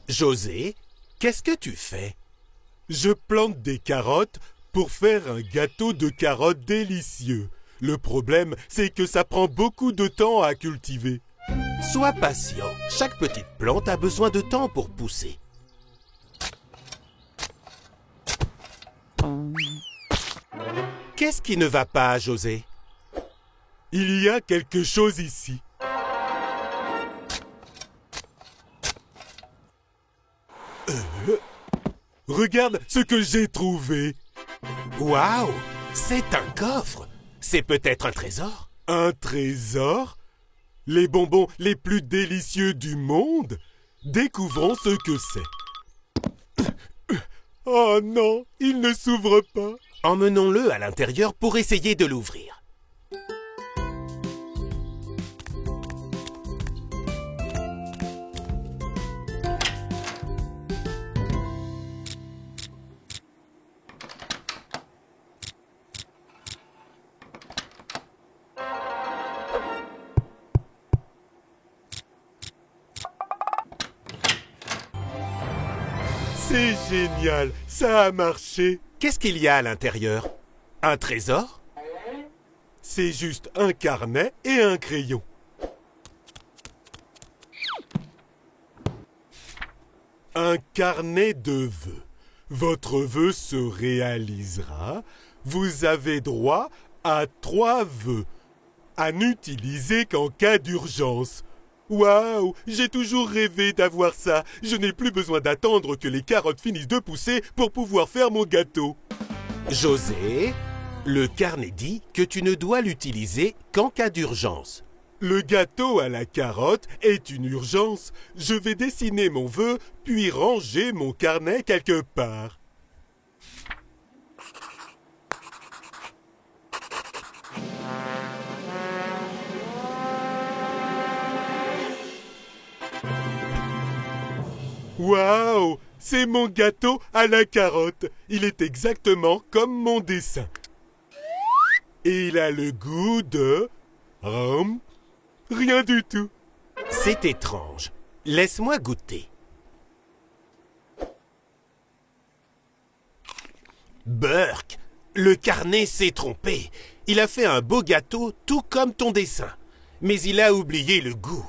José, qu'est-ce que tu fais? Je plante des carottes pour faire un gâteau de carottes délicieux. Le problème, c'est que ça prend beaucoup de temps à cultiver. Sois patient. Chaque petite plante a besoin de temps pour pousser. Qu'est-ce qui ne va pas, José? Il y a quelque chose ici. Regarde ce que j'ai trouvé. Waouh! C'est un coffre! C'est peut-être un trésor? Un trésor? Les bonbons les plus délicieux du monde? Découvrons ce que c'est. Oh non, il ne s'ouvre pas. Emmenons-le à l'intérieur pour essayer de l'ouvrir. C'est génial, ça a marché. Qu'est-ce qu'il y a à l'intérieur? Un trésor? C'est juste un carnet et un crayon. Un carnet de vœux. Votre vœu se réalisera. Vous avez droit à 3 vœux. À n'utiliser qu'en cas d'urgence. Waouh, j'ai toujours rêvé d'avoir ça. Je n'ai plus besoin d'attendre que les carottes finissent de pousser pour pouvoir faire mon gâteau. José, le carnet dit que tu ne dois l'utiliser qu'en cas d'urgence. Le gâteau à la carotte est une urgence. Je vais dessiner mon vœu, puis ranger mon carnet quelque part. Waouh! C'est mon gâteau à la carotte. Il est exactement comme mon dessin. Et il a le goût de... rien du tout. C'est étrange. Laisse-moi goûter. Burk, le carnet s'est trompé. Il a fait un beau gâteau tout comme ton dessin. Mais il a oublié le goût.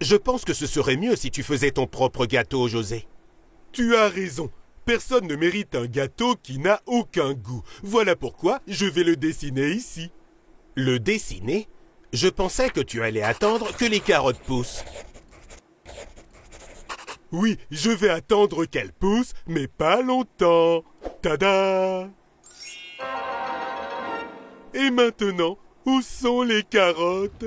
Je pense que ce serait mieux si tu faisais ton propre gâteau, José. Tu as raison. Personne ne mérite un gâteau qui n'a aucun goût. Voilà pourquoi je vais le dessiner ici. Le dessiner? Je pensais que tu allais attendre que les carottes poussent. Oui, je vais attendre qu'elles poussent, mais pas longtemps. Tada! Et maintenant, où sont les carottes?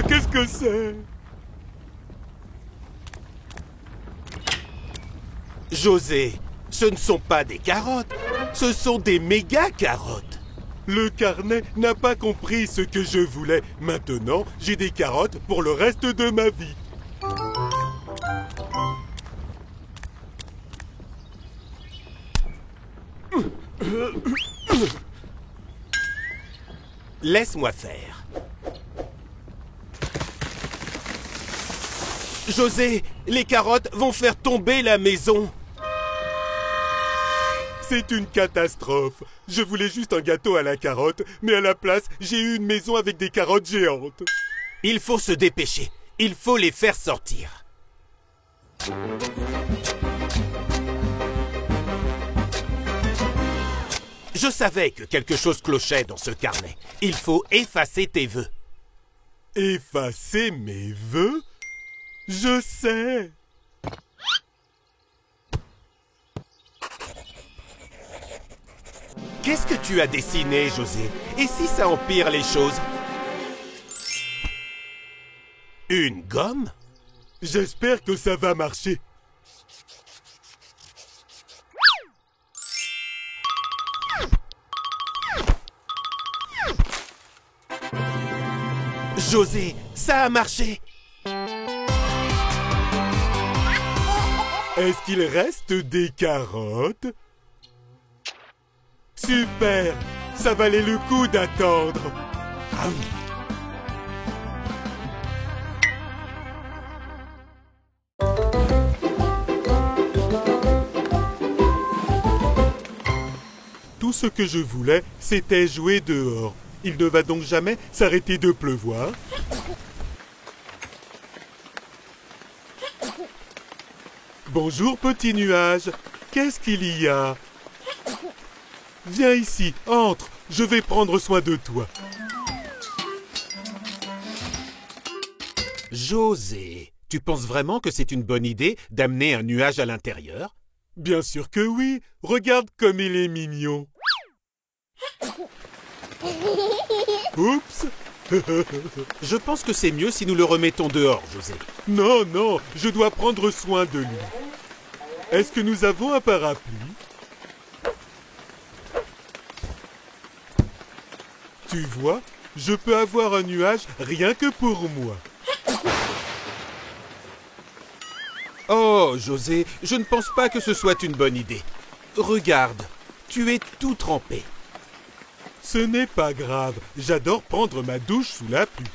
Qu'est-ce que c'est? José, ce ne sont pas des carottes, ce sont des méga carottes. Le carnet n'a pas compris ce que je voulais. Maintenant, j'ai des carottes pour le reste de ma vie. Laisse-moi faire. José, les carottes vont faire tomber la maison. C'est une catastrophe. Je voulais juste un gâteau à la carotte, mais à la place, j'ai eu une maison avec des carottes géantes. Il faut se dépêcher. Il faut les faire sortir. Je savais que quelque chose clochait dans ce carnet. Il faut effacer tes vœux. Effacer mes vœux? Je sais. Qu'est-ce que tu as dessiné, José? Et si ça empire les choses? Une gomme? J'espère que ça va marcher. José, ça a marché! Est-ce qu'il reste des carottes? Super! Ça valait le coup d'attendre. Tout ce que je voulais, c'était jouer dehors. Il ne va donc jamais s'arrêter de pleuvoir. Bonjour, petit nuage. Qu'est-ce qu'il y a? Viens ici, entre. Je vais prendre soin de toi. José, tu penses vraiment que c'est une bonne idée d'amener un nuage à l'intérieur? Bien sûr que oui. Regarde comme il est mignon. Oups. Je pense que c'est mieux si nous le remettons dehors, José. Non, non, je dois prendre soin de lui. Est-ce que nous avons un parapluie? Tu vois, je peux avoir un nuage rien que pour moi. Oh, José, je ne pense pas que ce soit une bonne idée. Regarde, tu es tout trempé. Ce n'est pas grave, j'adore prendre ma douche sous la pluie.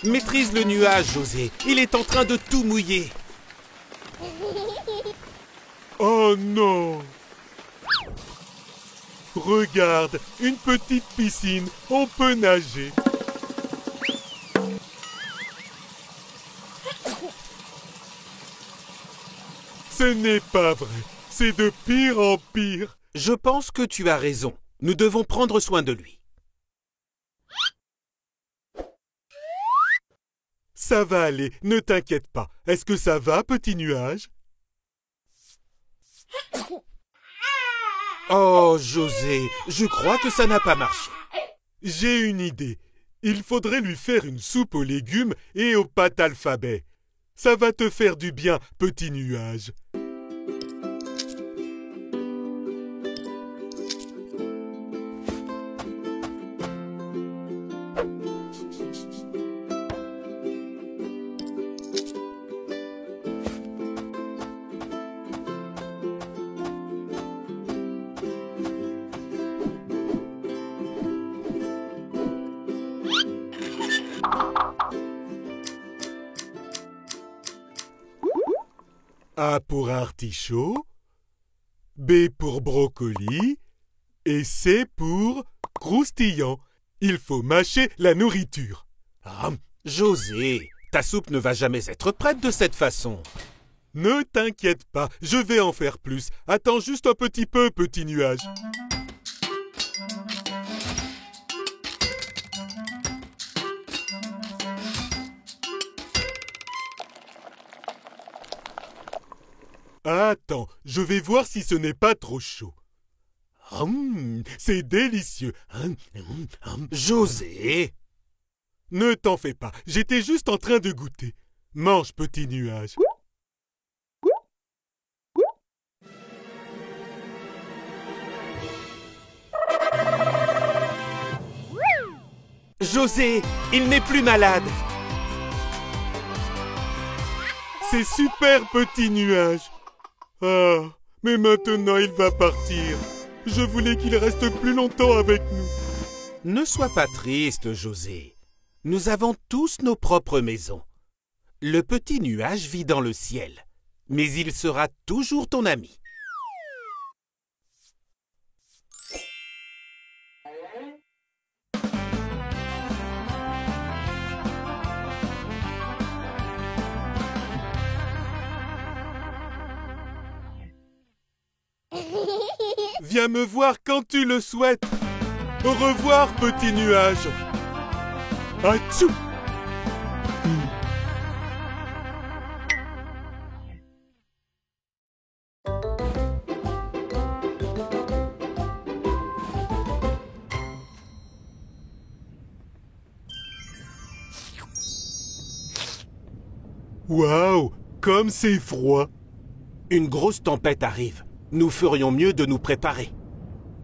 Maîtrise le nuage, José. Il est en train de tout mouiller. Oh non! Regarde, une petite piscine, on peut nager. Ce n'est pas vrai, c'est de pire en pire. Je pense que tu as raison. Nous devons prendre soin de lui. Ça va aller, ne t'inquiète pas. Est-ce que ça va, petit nuage? Oh, José, je crois que ça n'a pas marché. J'ai une idée. Il faudrait lui faire une soupe aux légumes et aux pâtes alphabet. Ça va te faire du bien, petit nuage. A pour artichaut, B pour brocoli et C pour croustillant. Il faut mâcher la nourriture. Ah, José, ta soupe ne va jamais être prête de cette façon. Ne t'inquiète pas, je vais en faire plus. Attends juste un petit peu, petit nuage. Attends, je vais voir si ce n'est pas trop chaud. C'est délicieux. José! Ne t'en fais pas, j'étais juste en train de goûter. Mange, petit nuage. José, il n'est plus malade. C'est super, petit nuage. Ah, mais maintenant il va partir. Je voulais qu'il reste plus longtemps avec nous. Ne sois pas triste, José. Nous avons tous nos propres maisons. Le petit nuage vit dans le ciel, mais il sera toujours ton ami. Viens me voir quand tu le souhaites. Au revoir, petit nuage. Atchou! Waouh, comme c'est froid. Une grosse tempête arrive. Nous ferions mieux de nous préparer.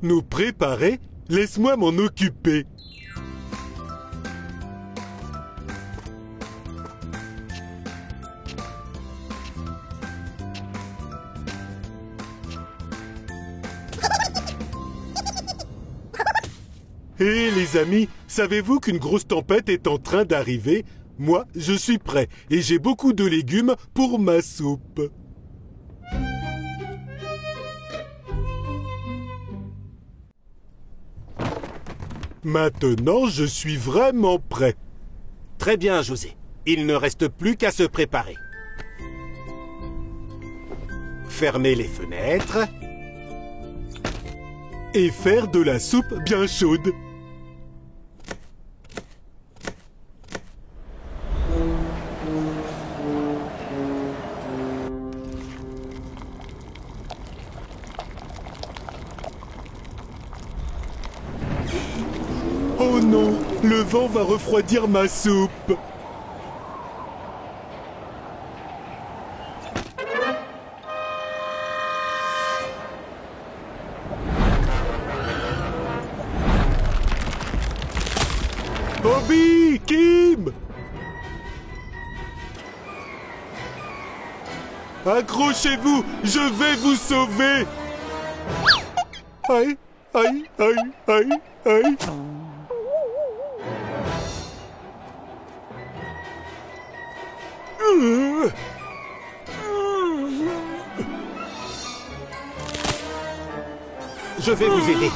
Nous préparer? Laisse-moi m'en occuper. Hé les amis, savez-vous qu'une grosse tempête est en train d'arriver? Moi, je suis prêt et j'ai beaucoup de légumes pour ma soupe. Maintenant, je suis vraiment prêt. Très bien, José. Il ne reste plus qu'à se préparer. Fermez les fenêtres. Et faire de la soupe bien chaude. Oh non, le vent va refroidir ma soupe. Bobby, Kim! Accrochez-vous, je vais vous sauver! Aïe, aïe, aïe, aïe, aïe! Je vais vous aider.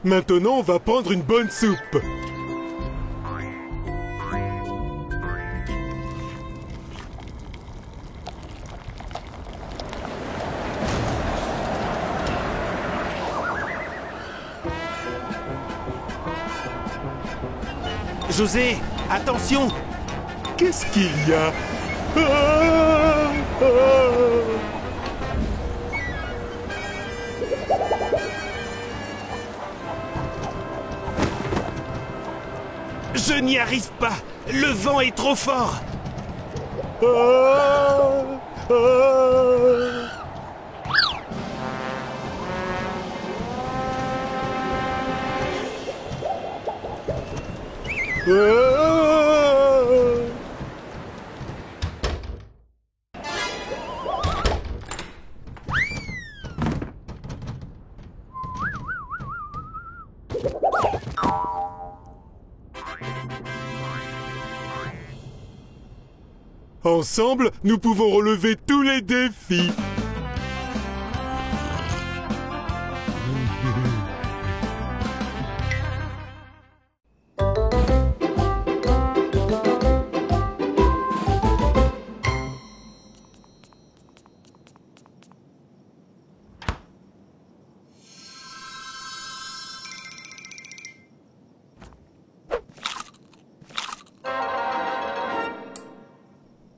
Maintenant, on va prendre une bonne soupe. José, attention! Qu'est-ce qu'il y a? Ah, ah. Je n'y arrive pas! Le vent est trop fort! Ah, ah. Ah. Ensemble, nous pouvons relever tous les défis.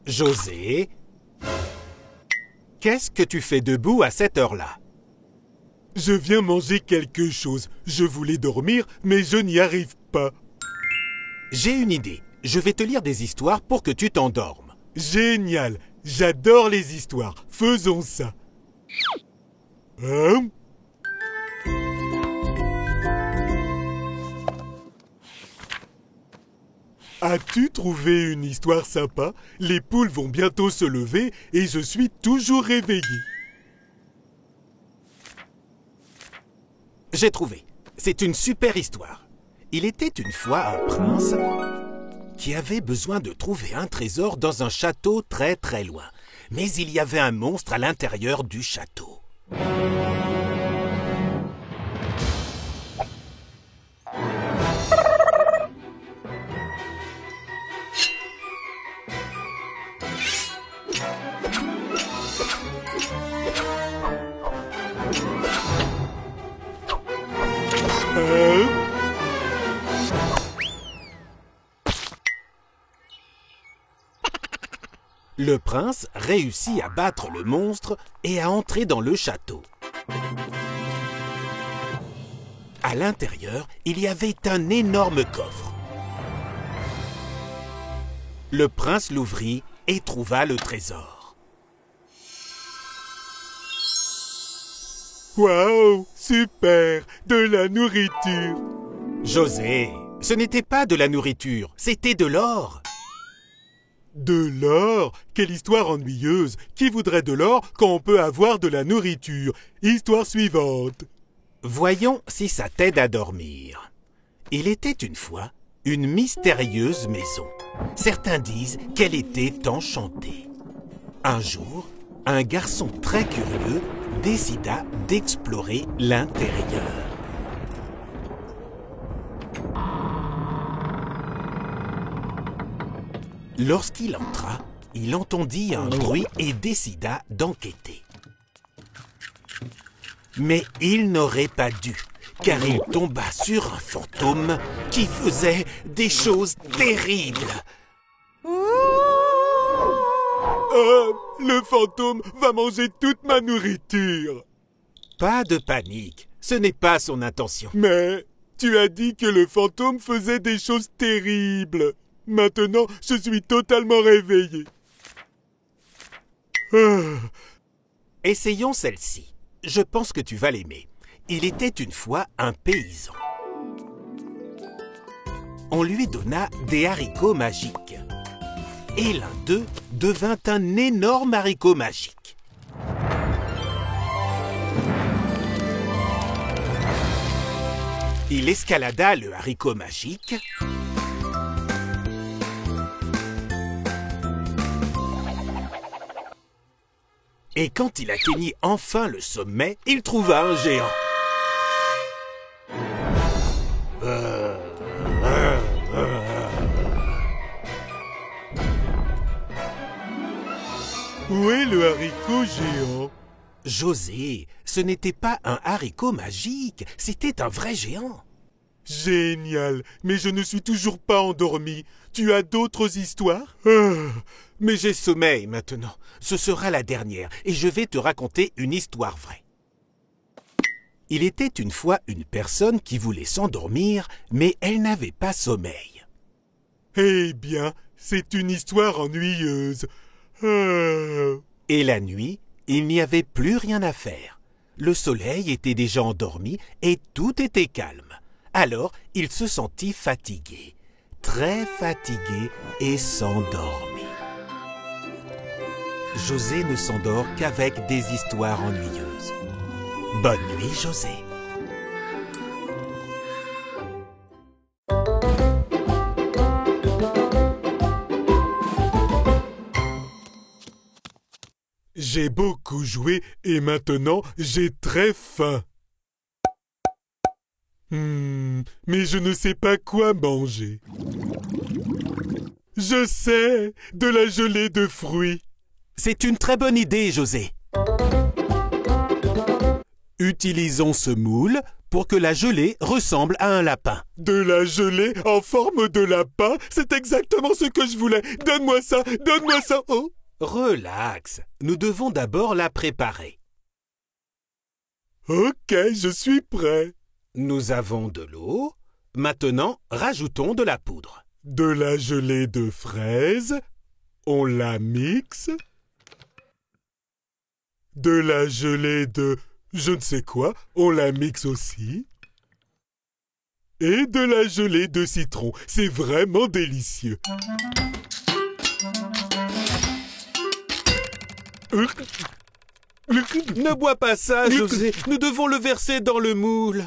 José, qu'est-ce que tu fais debout à cette heure-là? Je viens manger quelque chose. Je voulais dormir, mais je n'y arrive pas. J'ai une idée. Je vais te lire des histoires pour que tu t'endormes. Génial. J'adore les histoires. Faisons ça. Hein? As-tu trouvé une histoire sympa? Les poules vont bientôt se lever et je suis toujours réveillé. J'ai trouvé. C'est une super histoire. Il était une fois un prince qui avait besoin de trouver un trésor dans un château très très loin. Mais il y avait un monstre à l'intérieur du château. Le prince réussit à battre le monstre et à entrer dans le château. À l'intérieur, il y avait un énorme coffre. Le prince l'ouvrit et trouva le trésor. Waouh, super, de la nourriture. José, ce n'était pas de la nourriture, c'était de l'or. De l'or? Quelle histoire ennuyeuse! Qui voudrait de l'or quand on peut avoir de la nourriture? Histoire suivante. Voyons si ça t'aide à dormir. Il était une fois une mystérieuse maison. Certains disent qu'elle était enchantée. Un jour, un garçon très curieux décida d'explorer l'intérieur. Lorsqu'il entra, il entendit un bruit et décida d'enquêter. Mais il n'aurait pas dû, car il tomba sur un fantôme qui faisait des choses terribles. Le fantôme va manger toute ma nourriture. Pas de panique, ce n'est pas son intention. Mais tu as dit que le fantôme faisait des choses terribles. Maintenant, je suis totalement réveillé. Essayons celle-ci. Je pense que tu vas l'aimer. Il était une fois un paysan. On lui donna des haricots magiques. Et l'un d'eux devint un énorme haricot magique. Il escalada le haricot magique. Et quand il atteignit enfin le sommet, il trouva un géant. Où est le haricot géant? José, ce n'était pas un haricot magique, c'était un vrai géant. Génial, mais je ne suis toujours pas endormi. Tu as d'autres histoires? Mais j'ai sommeil maintenant. Ce sera la dernière et je vais te raconter une histoire vraie. Il était une fois une personne qui voulait s'endormir, mais elle n'avait pas sommeil. Eh bien, c'est une histoire ennuyeuse. Et la nuit, il n'y avait plus rien à faire. Le soleil était déjà endormi et tout était calme. Alors, il se sentit fatigué, très fatigué et s'endormit. José ne s'endort qu'avec des histoires ennuyeuses. Bonne nuit, José. J'ai beaucoup joué et maintenant j'ai très faim. Mais je ne sais pas quoi manger. Je sais, de la gelée de fruits. C'est une très bonne idée, José. Utilisons ce moule pour que la gelée ressemble à un lapin. De la gelée en forme de lapin, c'est exactement ce que je voulais. Donne-moi ça, donne-moi ça. Oh. Relax, nous devons d'abord la préparer. Ok, je suis prêt. Nous avons de l'eau. Maintenant, rajoutons de la poudre. De la gelée de fraises. On la mixe. De la gelée de je ne sais quoi. On la mixe aussi. Et de la gelée de citron. C'est vraiment délicieux. Ne bois pas ça, José. Nous devons le verser dans le moule.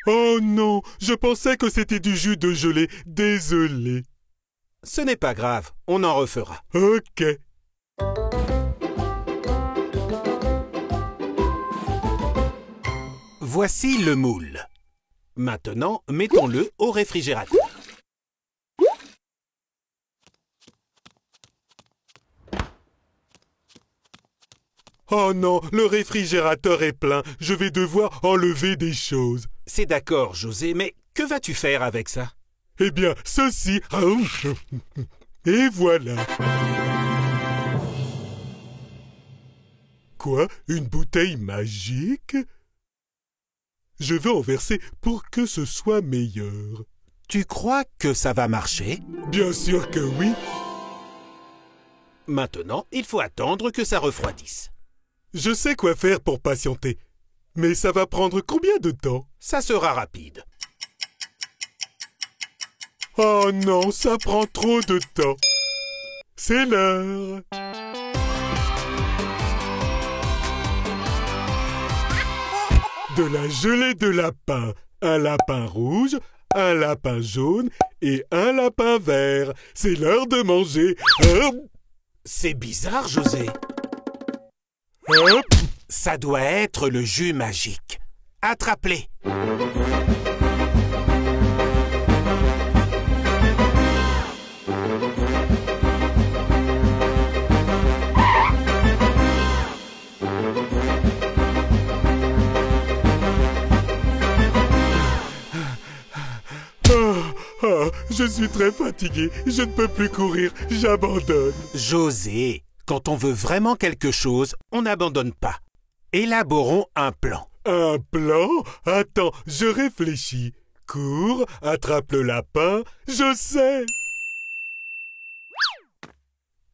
Oh non, je pensais que c'était du jus de gelée. Désolé. Ce n'est pas grave, on en refera. Ok. Voici le moule. Maintenant, mettons-le au réfrigérateur. Oh non, le réfrigérateur est plein. Je vais devoir enlever des choses. C'est d'accord, José, mais que vas-tu faire avec ça? Eh bien, ceci... Et voilà. Quoi? Une bouteille magique? Je vais en verser pour que ce soit meilleur. Tu crois que ça va marcher? Bien sûr que oui. Maintenant, il faut attendre que ça refroidisse. Je sais quoi faire pour patienter. Mais ça va prendre combien de temps? Ça sera rapide. Oh non, ça prend trop de temps. C'est l'heure. De la gelée de lapin, un lapin rouge, un lapin jaune et un lapin vert. C'est l'heure de manger. C'est bizarre, José. Hop. Ça doit être le jus magique. Attrape-les. Je suis très fatigué. Je ne peux plus courir. J'abandonne. José, quand on veut vraiment quelque chose, on n'abandonne pas. Élaborons un plan. Un plan? Attends, je réfléchis. Cours, attrape le lapin. Je sais.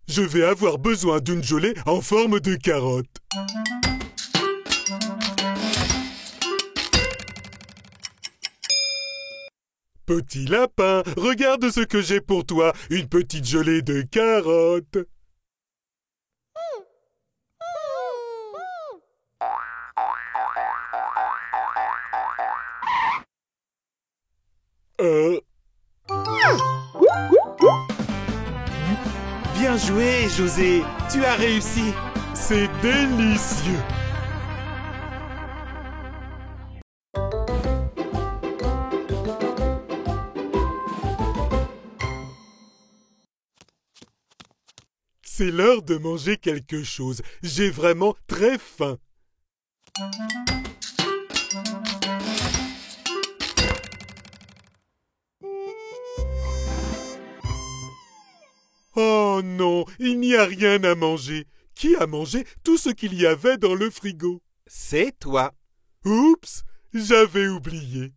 Je vais avoir besoin d'une gelée en forme de carotte. Petit lapin, regarde ce que j'ai pour toi, une petite gelée de carottes. Bien joué, José. Tu as réussi. C'est délicieux. C'est l'heure de manger quelque chose. J'ai vraiment très faim. Oh non, il n'y a rien à manger. Qui a mangé tout ce qu'il y avait dans le frigo? C'est toi. Oups, j'avais oublié.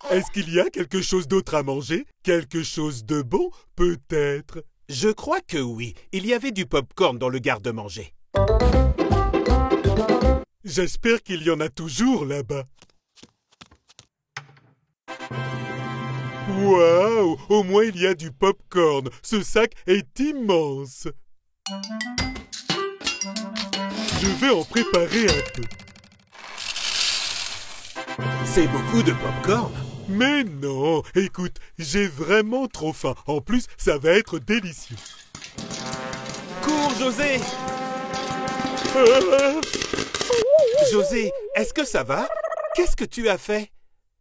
Est-ce qu'il y a quelque chose d'autre à manger? Quelque chose de bon, peut-être? Je crois que oui. Il y avait du pop-corn dans le garde-manger. J'espère qu'il y en a toujours là-bas. Waouh! Au moins il y a du pop-corn. Ce sac est immense. Je vais en préparer un peu. C'est beaucoup de pop-corn. Mais non! Écoute, j'ai vraiment trop faim. En plus, ça va être délicieux. Cours, José! José, est-ce que ça va? Qu'est-ce que tu as fait?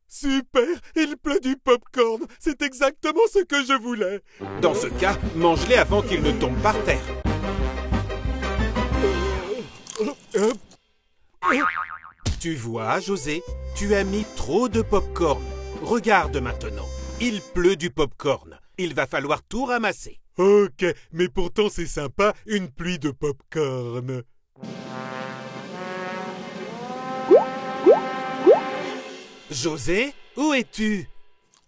Super! Il pleut du pop-corn. C'est exactement ce que je voulais. Dans ce cas, mange-les avant qu'ils ne tombent par terre. Tu vois, José, tu as mis trop de pop-corn. Regarde maintenant. Il pleut du pop-corn. Il va falloir tout ramasser. Ok, mais pourtant c'est sympa, une pluie de pop-corn. José, où es-tu?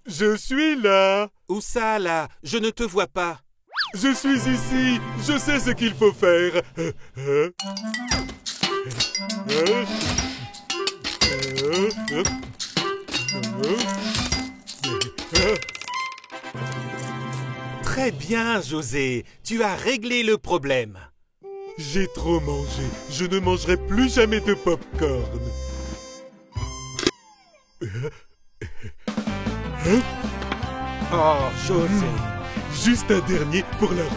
Je suis là. Où ça, là? Je ne te vois pas. Je suis ici. Je sais ce qu'il faut faire. Très bien, José. Tu as réglé le problème. J'ai trop mangé. Je ne mangerai plus jamais de pop-corn. Oh, José. Juste un dernier pour la route.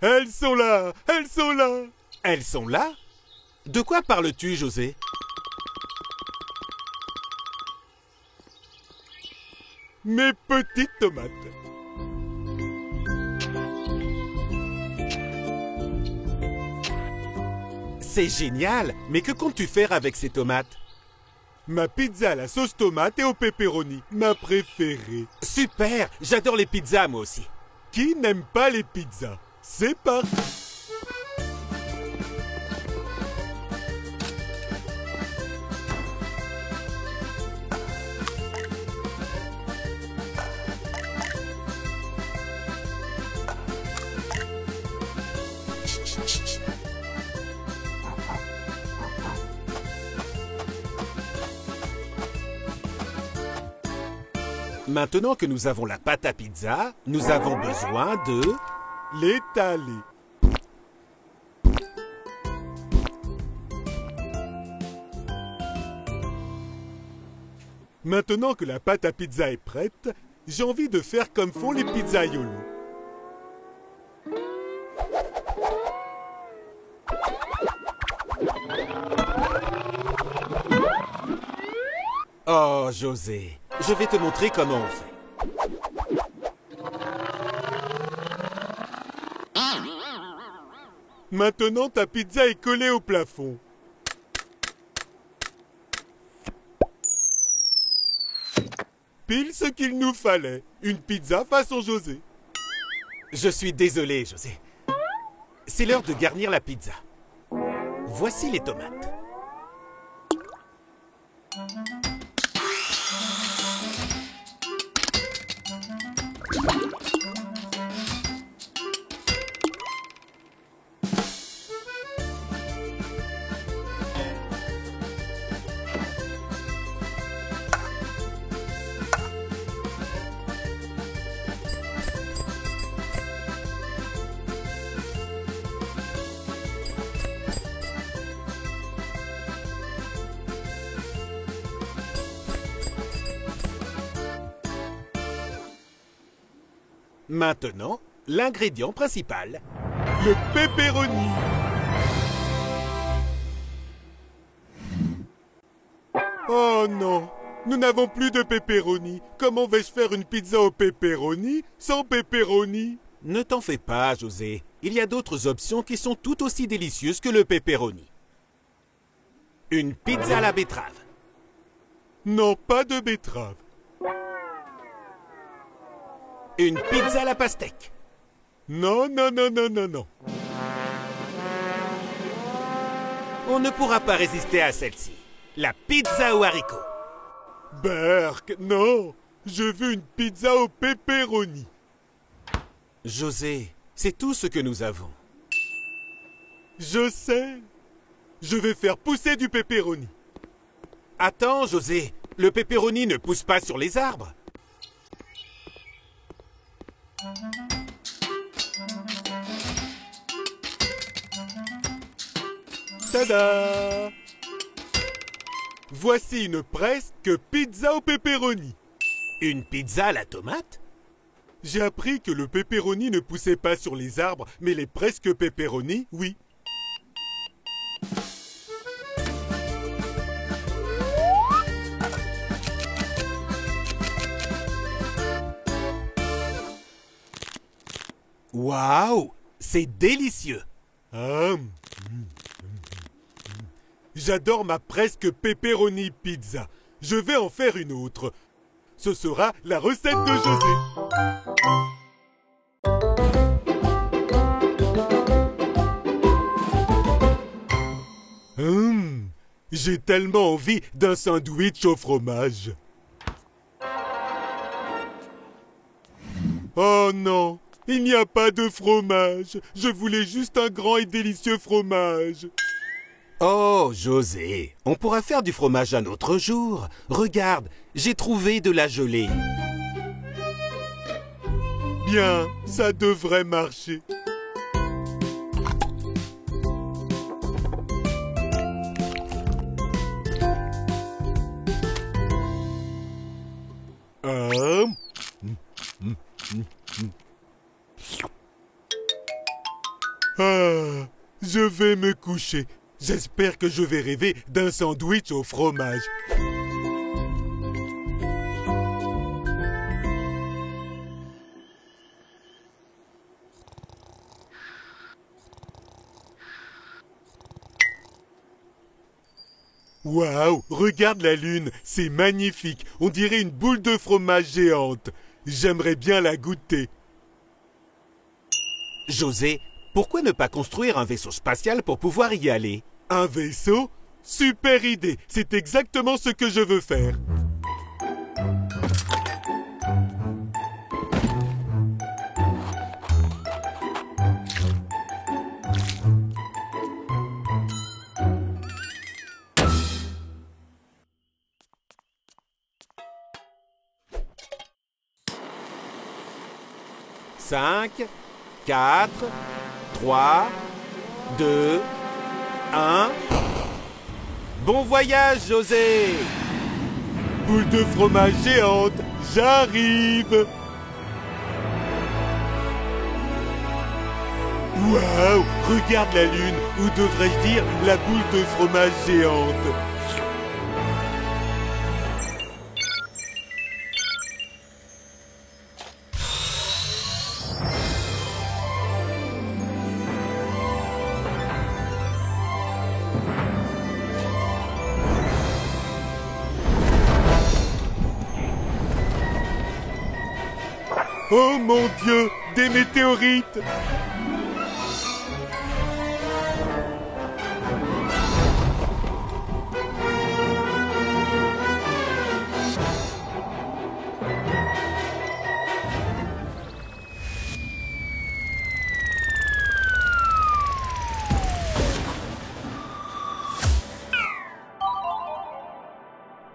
Elles sont là! Elles sont là! Elles sont là? De quoi parles-tu, José? Mes petites tomates. C'est génial, mais que comptes-tu faire avec ces tomates? Ma pizza à la sauce tomate et au pepperoni, ma préférée. Super, j'adore les pizzas moi aussi. Qui n'aime pas les pizzas? C'est parti! Maintenant que nous avons la pâte à pizza, nous avons besoin de... L'étaler. Maintenant que la pâte à pizza est prête, j'ai envie de faire comme font les pizzaiolos. Oh, José, je vais te montrer comment on fait. Maintenant, ta pizza est collée au plafond. Pile ce qu'il nous fallait. Une pizza façon José. Je suis désolé, José. C'est l'heure de garnir la pizza. Voici les tomates. Maintenant, l'ingrédient principal. Le pepperoni. Oh non, nous n'avons plus de pepperoni. Comment vais-je faire une pizza au pepperoni sans pepperoni? Ne t'en fais pas, José. Il y a d'autres options qui sont tout aussi délicieuses que le pepperoni. Une pizza à la betterave. Non, pas de betterave. Une pizza à la pastèque. Non, non, non, non, non, non. On ne pourra pas résister à celle-ci. La pizza aux haricots. Berk, non. Je veux une pizza au pepperoni. José, c'est tout ce que nous avons. Je sais. Je vais faire pousser du pepperoni. Attends, José. Le pepperoni ne pousse pas sur les arbres. Tada! Voici une presque pizza au pepperoni. Une pizza à la tomate? J'ai appris que le pepperoni ne poussait pas sur les arbres, mais les presque pepperoni, oui. Waouh! C'est délicieux! Ah, J'adore ma presque pepperoni pizza. Je vais en faire une autre. Ce sera la recette de José. J'ai tellement envie d'un sandwich au fromage. Oh non, il n'y a pas de fromage. Je voulais juste un grand et délicieux fromage. Oh, José, on pourra faire du fromage un autre jour. Regarde, j'ai trouvé de la gelée. Bien, ça devrait marcher. Je vais me coucher. J'espère que je vais rêver d'un sandwich au fromage. Waouh, regarde la lune, c'est magnifique. On dirait une boule de fromage géante. J'aimerais bien la goûter. José, pourquoi ne pas construire un vaisseau spatial pour pouvoir y aller? Un vaisseau? Super idée, c'est exactement ce que je veux faire. 5, 4, 3, 2, 1. Bon voyage, José! Boule de fromage géante, j'arrive! Waouh! Regarde la lune, ou devrais-je dire la boule de fromage géante. Oh mon Dieu, des météorites!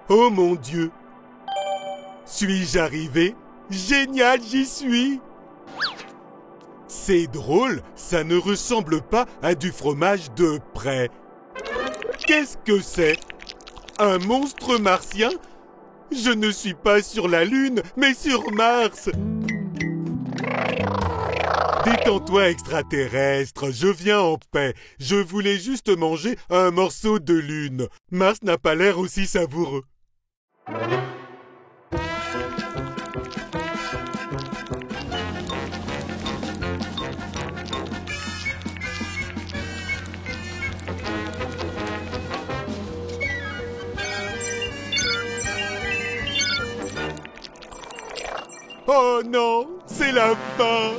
Oh mon Dieu! Suis-je arrivé? Génial, j'y suis! C'est drôle, ça ne ressemble pas à du fromage de près. Qu'est-ce que c'est? Un monstre martien? Je ne suis pas sur la Lune, mais sur Mars! Détends-toi, extraterrestre, je viens en paix. Je voulais juste manger un morceau de Lune. Mars n'a pas l'air aussi savoureux. Oh non, c'est la fin!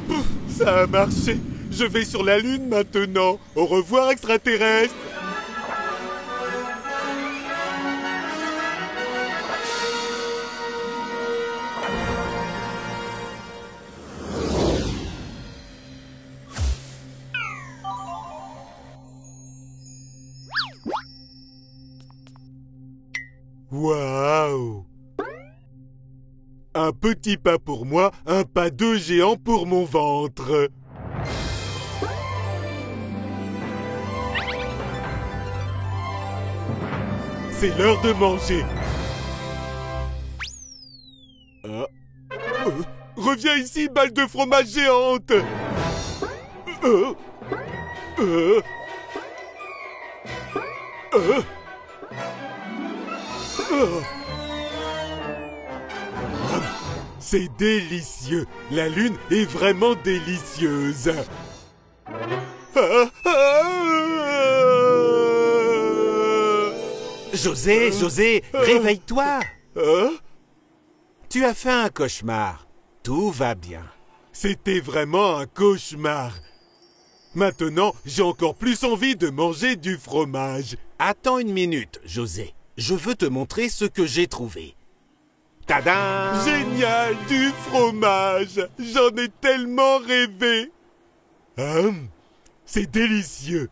Pouf, ça a marché! Je vais sur la Lune maintenant! Au revoir, extraterrestre! Waouh! Un petit pas pour moi, un pas de géant pour mon ventre. C'est l'heure de manger. Reviens ici, balle de fromage géante. C'est délicieux. La lune est vraiment délicieuse. José, réveille-toi! Tu as fait un cauchemar. Tout va bien. C'était vraiment un cauchemar. Maintenant, j'ai encore plus envie de manger du fromage. Attends une minute, José. Je veux te montrer ce que j'ai trouvé. Tadam! Génial, du fromage! J'en ai tellement rêvé! C'est délicieux!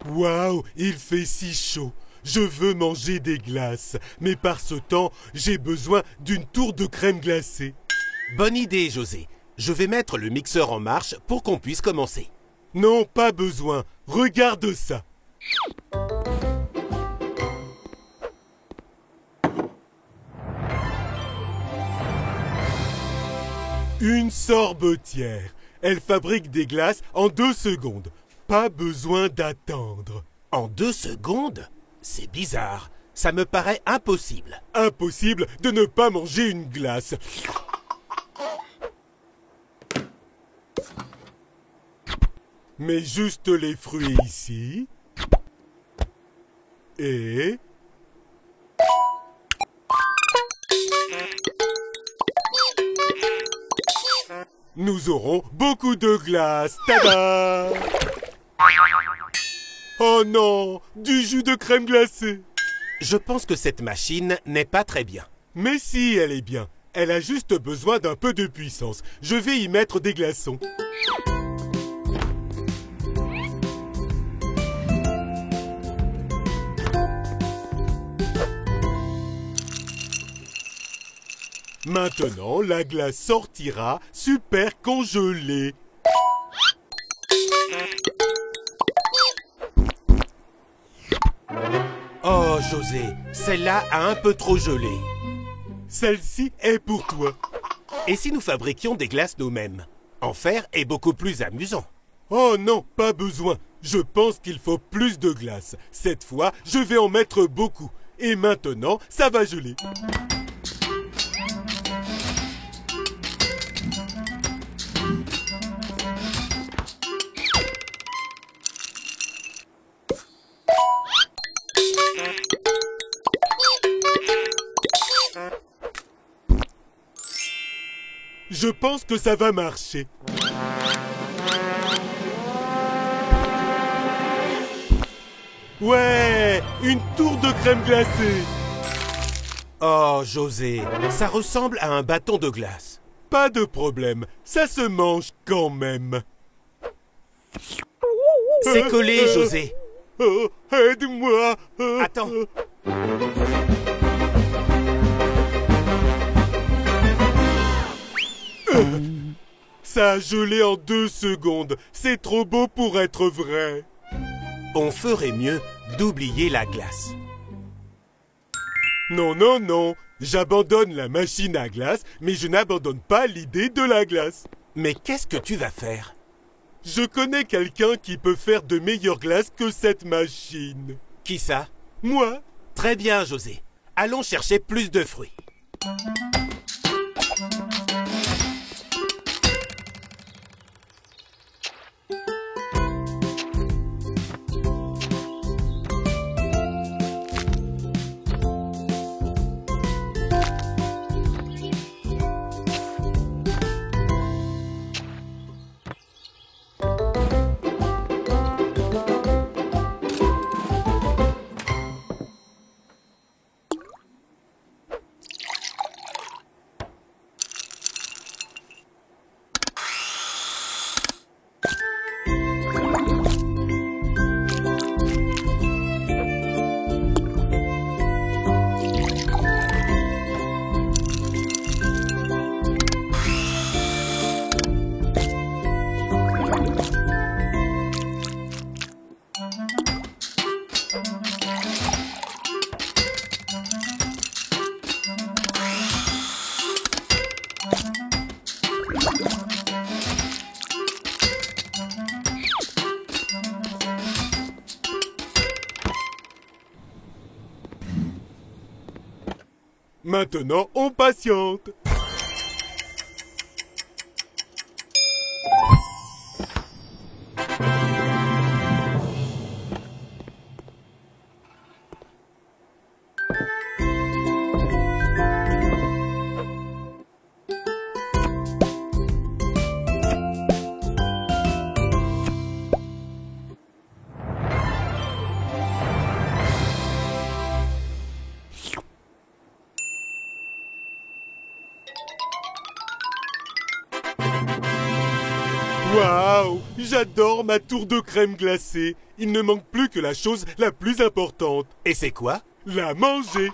Waouh, il fait si chaud! Je veux manger des glaces, mais par ce temps, j'ai besoin d'une tour de crème glacée. Bonne idée, José. Je vais mettre le mixeur en marche pour qu'on puisse commencer. Non, pas besoin. Regarde ça. Une sorbetière. Elle fabrique des glaces en 2 secondes. Pas besoin d'attendre. En 2 secondes? C'est bizarre. Ça me paraît impossible. Impossible de ne pas manger une glace. Mets juste les fruits ici. Et... nous aurons beaucoup de glace. Tada! Oh non! Du jus de crème glacée! Je pense que cette machine n'est pas très bien. Mais si, elle est bien. Elle a juste besoin d'un peu de puissance. Je vais y mettre des glaçons. Maintenant, la glace sortira super congelée. Oh, José, celle-là a un peu trop gelé. Celle-ci est pour toi. Et si nous fabriquions des glaces nous-mêmes? En faire est beaucoup plus amusant. Oh non, pas besoin. Je pense qu'il faut plus de glace. Cette fois, je vais en mettre beaucoup. Et maintenant, ça va geler. Je pense que ça va marcher. Ouais, une tour de crème glacée. Oh, José, ça ressemble à un bâton de glace. Pas de problème, ça se mange quand même. C'est collé, José. Oh, aide-moi. Attends. Ça a gelé en 2 secondes. C'est trop beau pour être vrai. On ferait mieux d'oublier la glace. Non, non, non. J'abandonne la machine à glace, mais je n'abandonne pas l'idée de la glace. Mais qu'est-ce que tu vas faire? Je connais quelqu'un qui peut faire de meilleures glaces que cette machine. Qui ça? Moi? Très bien, José. Allons chercher plus de fruits. Maintenant, on patiente. Waouh! J'adore ma tour de crème glacée. Il ne manque plus que la chose la plus importante. Et c'est quoi? La manger.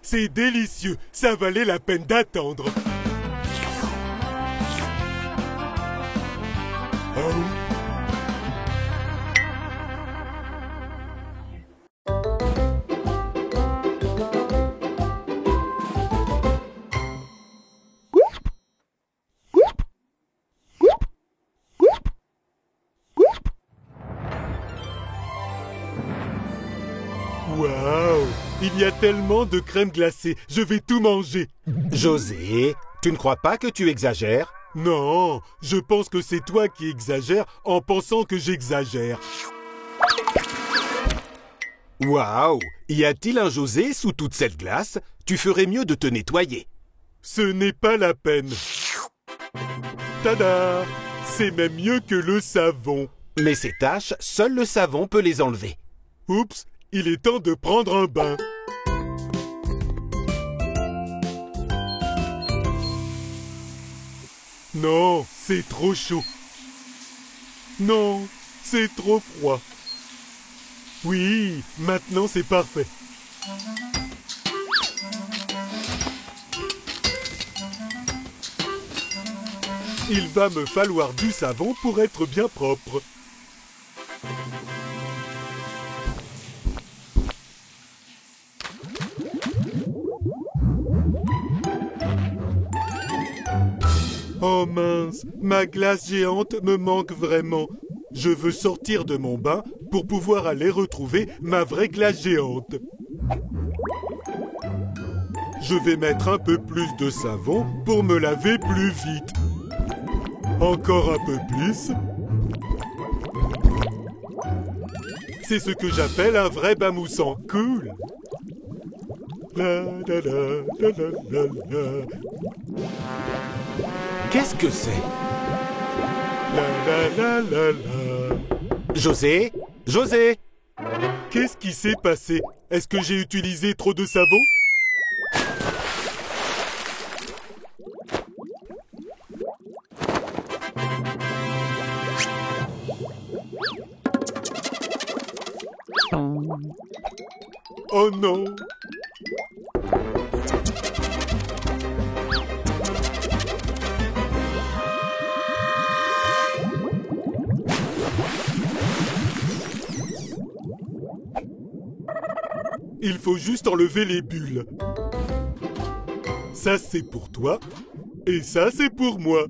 C'est délicieux. Ça valait la peine d'attendre. Waouh! Il y a tellement de crème glacée, je vais tout manger. José, tu ne crois pas que tu exagères? Non, je pense que c'est toi qui exagères en pensant que j'exagère. Waouh! Y a-t-il un José sous toute cette glace? Tu ferais mieux de te nettoyer. Ce n'est pas la peine. Tada! C'est même mieux que le savon. Mais ces taches, seul le savon peut les enlever. Oups, il est temps de prendre un bain. Non, c'est trop chaud. Non, c'est trop froid. Oui, maintenant c'est parfait. Il va me falloir du savon pour être bien propre. Oh mince, ma glace géante me manque vraiment. Je veux sortir de mon bain pour pouvoir aller retrouver ma vraie glace géante. Je vais mettre un peu plus de savon pour me laver plus vite. Encore un peu plus. C'est ce que j'appelle un vrai bain moussant. Cool. La, la, la, la, la, la. Qu'est-ce que c'est? La, la, la, la, la. José? José? Qu'est-ce qui s'est passé? Est-ce que j'ai utilisé trop de savon? Oh non! Il faut juste enlever les bulles. Ça, c'est pour toi. Et ça, c'est pour moi.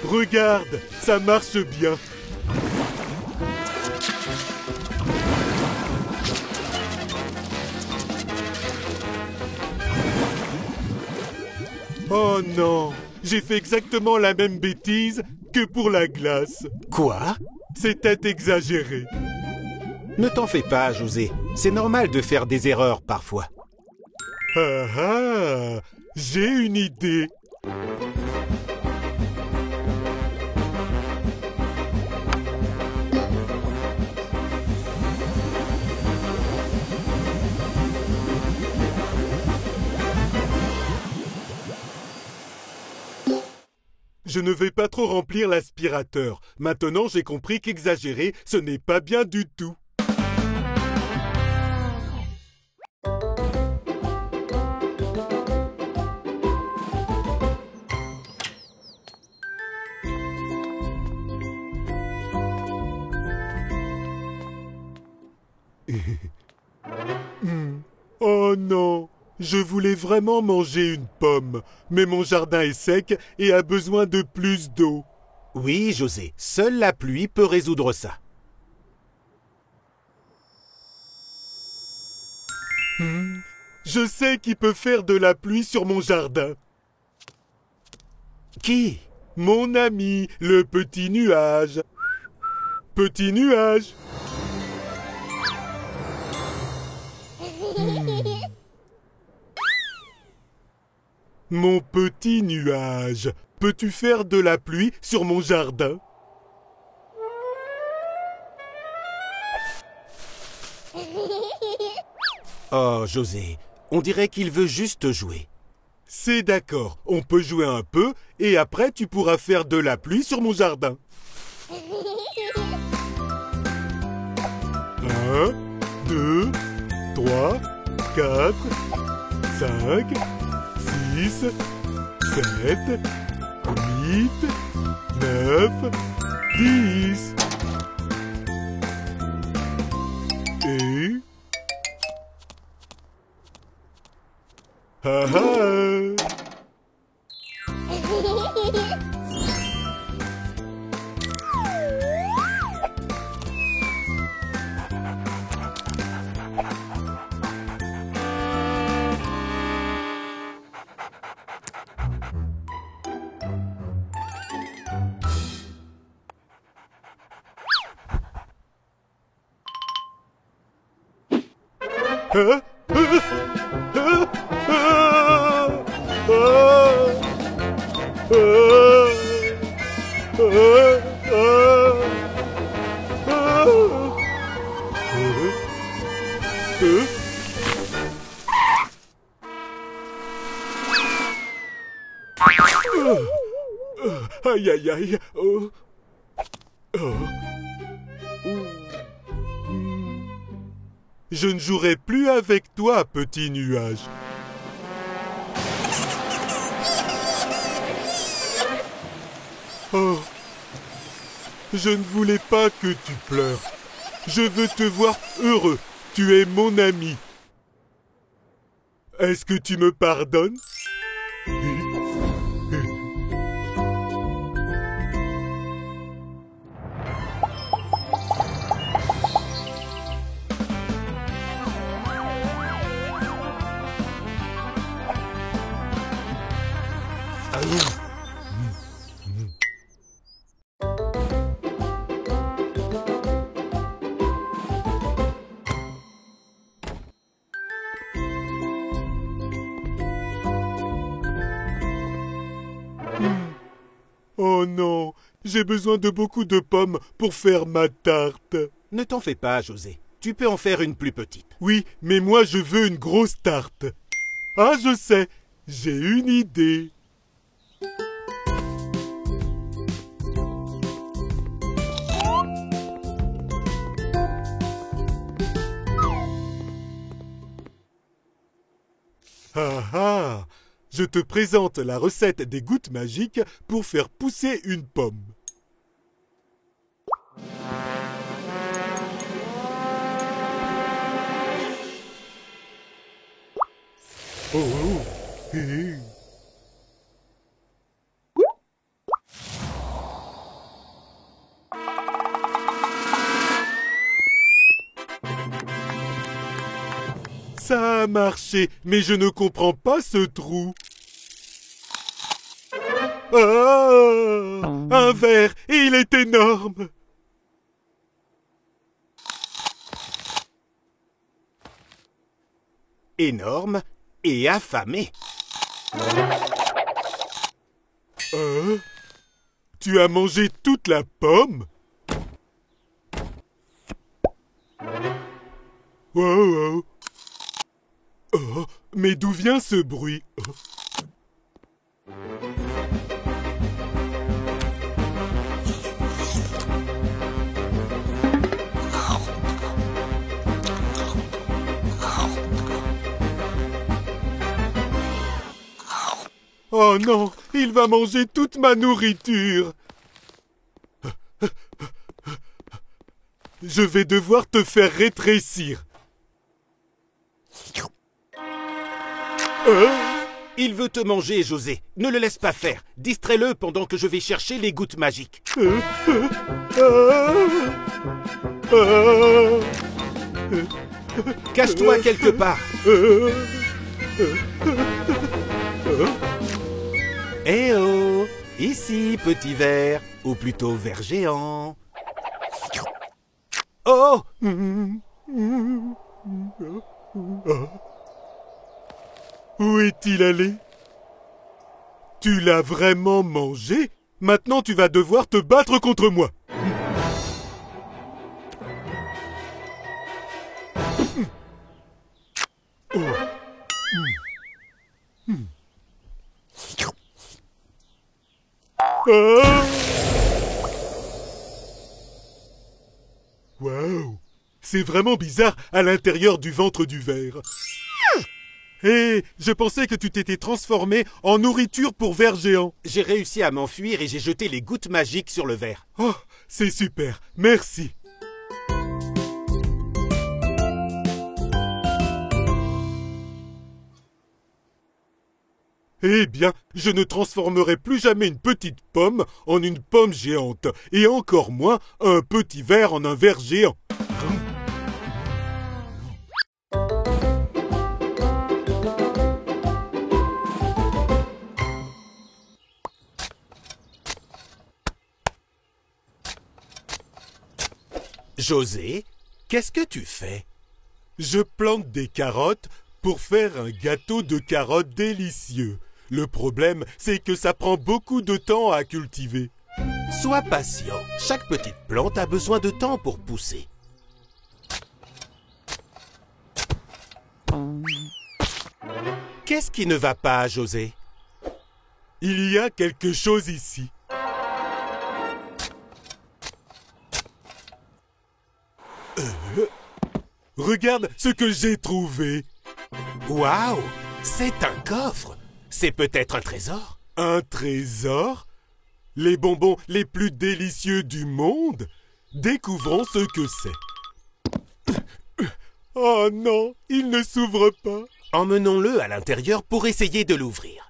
Regarde, ça marche bien. Oh non, j'ai fait exactement la même bêtise que pour la glace. Quoi? C'était exagéré. Ne t'en fais pas, José. C'est normal de faire des erreurs parfois. Ah ah, j'ai une idée. Je ne vais pas trop remplir l'aspirateur. Maintenant, j'ai compris qu'exagérer, ce n'est pas bien du tout. Oh non! Je voulais vraiment manger une pomme, mais mon jardin est sec et a besoin de plus d'eau. Oui, José, seule la pluie peut résoudre ça. Je sais qui peut faire de la pluie sur mon jardin. Qui? Mon ami, le petit nuage. Petit nuage. Mon petit nuage, peux-tu faire de la pluie sur mon jardin? Oh, José, on dirait qu'il veut juste jouer. C'est d'accord, on peut jouer un peu et après tu pourras faire de la pluie sur mon jardin. 1, 2, 3, 4, 5, 6, 7, 8, 9, 10. Et... Ha ha! Aïe, aïe, aïe. Oh. Oh. Je ne jouerai plus avec toi, petit nuage. Oh. Je ne voulais pas que tu pleures. Je veux te voir heureux. Tu es mon ami. Est-ce que tu me pardonnes? Oh non, j'ai besoin de beaucoup de pommes pour faire ma tarte. Ne t'en fais pas, José. Tu peux en faire une plus petite. Oui, mais moi je veux une grosse tarte. Ah, je sais, j'ai une idée. Ah ah! Je te présente la recette des gouttes magiques pour faire pousser une pomme. Oh, oh. Hé. Ça a marché, mais je ne comprends pas ce trou. Ah, un verre, et il est énorme. Énorme et affamé. Tu as mangé toute la pomme? Wow, wow. Oh, mais d'où vient ce bruit? Oh non, il va manger toute ma nourriture. Je vais devoir te faire rétrécir. Il veut te manger, José. Ne le laisse pas faire. Distrais-le pendant que je vais chercher les gouttes magiques. Cache-toi quelque part. Eh oh! Ici, petit ver, ou plutôt ver géant. Oh! Où est-il allé? Tu l'as vraiment mangé? Maintenant tu vas devoir te battre contre moi. Waouh! C'est vraiment bizarre à l'intérieur du ventre du ver. Hé, je pensais que tu t'étais transformé en nourriture pour ver géant. J'ai réussi à m'enfuir et j'ai jeté les gouttes magiques sur le ver. Oh, c'est super, merci. Eh bien, je ne transformerai plus jamais une petite pomme en une pomme géante, et encore moins un petit ver en un ver géant. José, qu'est-ce que tu fais? Je plante des carottes pour faire un gâteau de carottes délicieux. Le problème, c'est que ça prend beaucoup de temps à cultiver. Sois patient. Chaque petite plante a besoin de temps pour pousser. Qu'est-ce qui ne va pas, José? Il y a quelque chose ici. Regarde ce que j'ai trouvé. Waouh! C'est un coffre! C'est peut-être un trésor? Un trésor? Les bonbons les plus délicieux du monde? Découvrons ce que c'est. Oh non, il ne s'ouvre pas. Emmenons-le à l'intérieur pour essayer de l'ouvrir.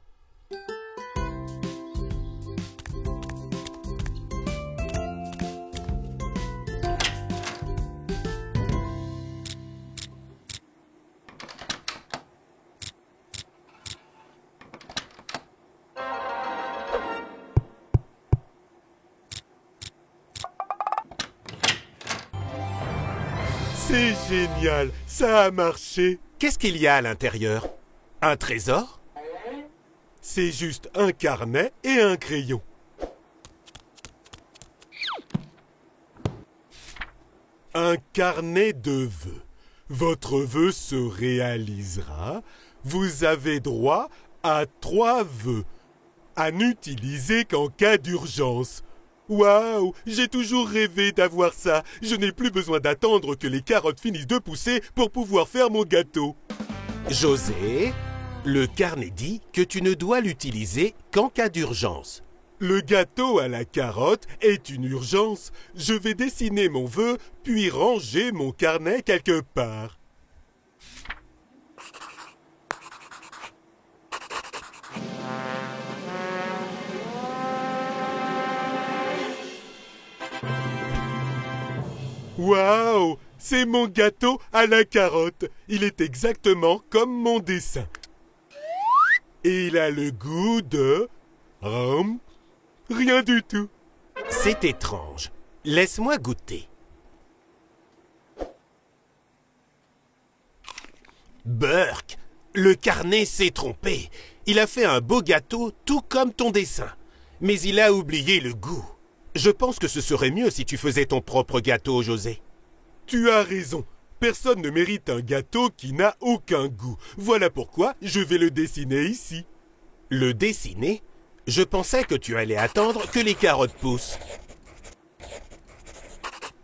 C'est génial, ça a marché. Qu'est-ce qu'il y a à l'intérieur? Un trésor? C'est juste un carnet et un crayon. Un carnet de vœux. Votre vœu se réalisera. Vous avez droit à 3 vœux. À n'utiliser qu'en cas d'urgence. Waouh, j'ai toujours rêvé d'avoir ça. Je n'ai plus besoin d'attendre que les carottes finissent de pousser pour pouvoir faire mon gâteau. José, le carnet dit que tu ne dois l'utiliser qu'en cas d'urgence. Le gâteau à la carotte est une urgence. Je vais dessiner mon vœu, puis ranger mon carnet quelque part. Waouh! C'est mon gâteau à la carotte. Il est exactement comme mon dessin. Et il a le goût de... rien du tout. C'est étrange. Laisse-moi goûter. Burk, le carnet s'est trompé. Il a fait un beau gâteau tout comme ton dessin. Mais il a oublié le goût. Je pense que ce serait mieux si tu faisais ton propre gâteau, José. Tu as raison. Personne ne mérite un gâteau qui n'a aucun goût. Voilà pourquoi je vais le dessiner ici. Le dessiner? Je pensais que tu allais attendre que les carottes poussent.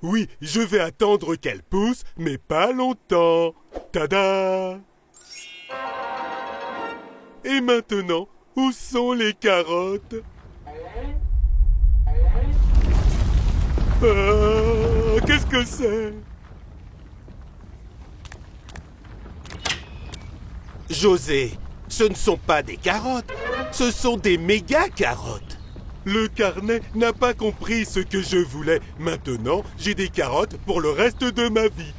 Oui, je vais attendre qu'elles poussent, mais pas longtemps. Tada! Et maintenant, où sont les carottes? Qu'est-ce que c'est? José, ce ne sont pas des carottes, ce sont des méga carottes. Le carnet n'a pas compris ce que je voulais. Maintenant, j'ai des carottes pour le reste de ma vie.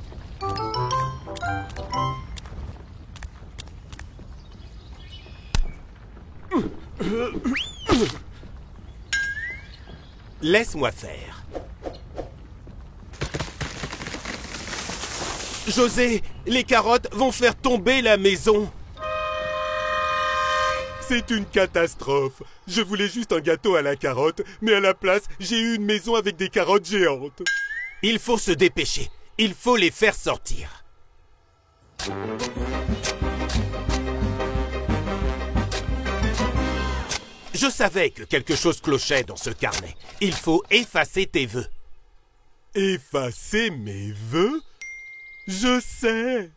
Laisse-moi faire. José, les carottes vont faire tomber la maison. C'est une catastrophe. Je voulais juste un gâteau à la carotte, mais à la place, j'ai eu une maison avec des carottes géantes. Il faut se dépêcher. Il faut les faire sortir. Je savais que quelque chose clochait dans ce carnet. Il faut effacer tes vœux. Effacer mes vœux? Je sais.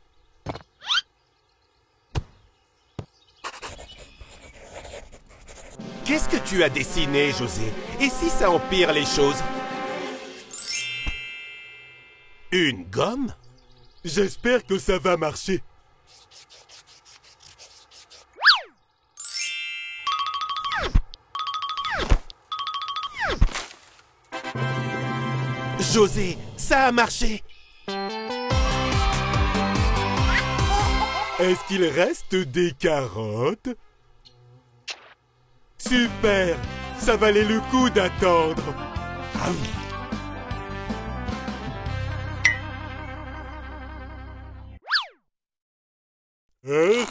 Qu'est-ce que tu as dessiné, José? Et si ça empire les choses? Une gomme? J'espère que ça va marcher. José, ça a marché! Est-ce qu'il reste des carottes? Super! Ça valait le coup d'attendre. Hein?